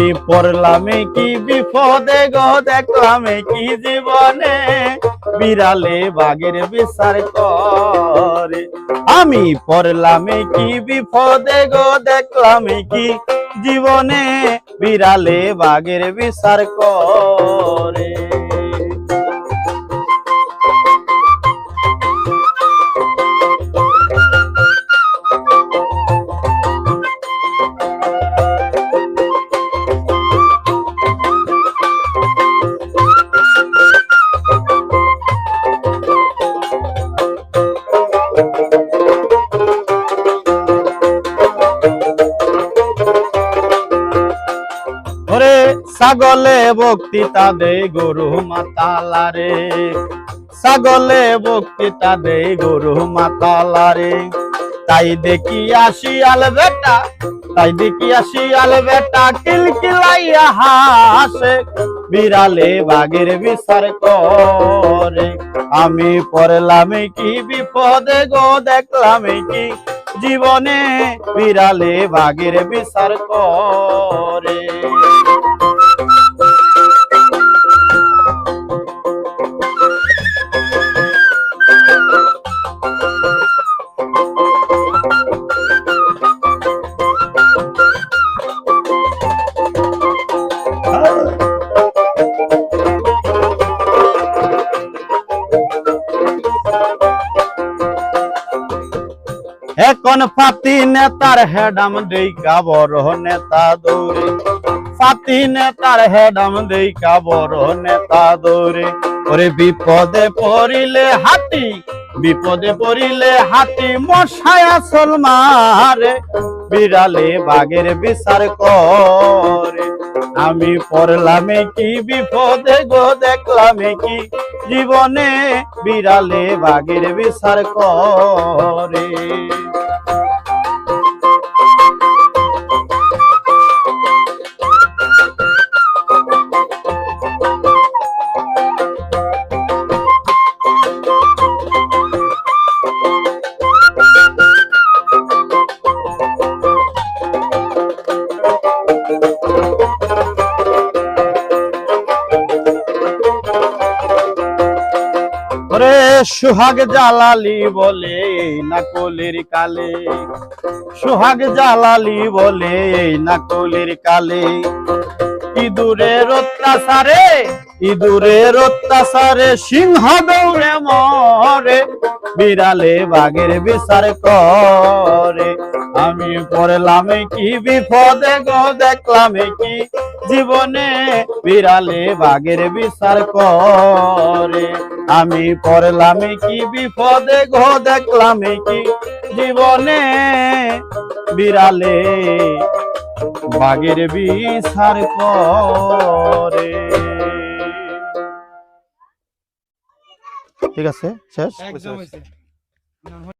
আমি পড়লাম কি বিপদে গো, দেখলাম কি জীবনে, বিড়ালে বাঘের বিচার করে। আমি পড়লাম কি বিপদে গো, দেখলাম কি জীবনে, বিড়ালে বাঘের বিচার করে। ওরে ছাগলে বক্তৃতা দে গরু মাতালারে, ছাগলে বক্তৃতা দে গরু মাতালারে, তাই দেখি শিয়াল বেটা, তাই দেখি শিয়াল বেটা কিলকিলাইয়া হাসে, বিড়ালে বাঘের বিচার করে। আমি পড়লাম কি বিপদে গো, দেখলাম কি জীবনে, বিড়ালে বাঘের বিচার করে। এখন ফাতি নেতার হেডাম দেইকা বড় নেতা দৌড়ে, ফাতি নেতার হেডাম দেইকা বড় নেতা দৌড়ে। ওরে বিপদে পড়িলে হাতি, বিপদে পড়িলে হাতি মশায় আসল মারে, বিড়ালে বাঘের বিচার করে। আমি পড়লাম কি বিপদে গো, দেখলাম কি জীবনে, বিড়ালে বাঘের বিচার করে। ওরে সোহাগ জালালি বলে নাকলের কালে, সোহাগ জালালি বলে নাকলের কালে, ইঁদুরের অত্যাচারে, ইঁদুরের অত্যাচারে সিংহ দৌড়ে মরে, বিড়ালে বাঘের বিচার করে। আমি পড়লাম কি বিপদে গো, দেখলাম কি জীবনে, বিড়ালে বাঘের বিচার করে। আমি পড়লাম কি বিপদে গো, দেখলাম কি জীবনে, বিড়ালে বাঘের বিচার করে। ঠিক আছে, শেষ।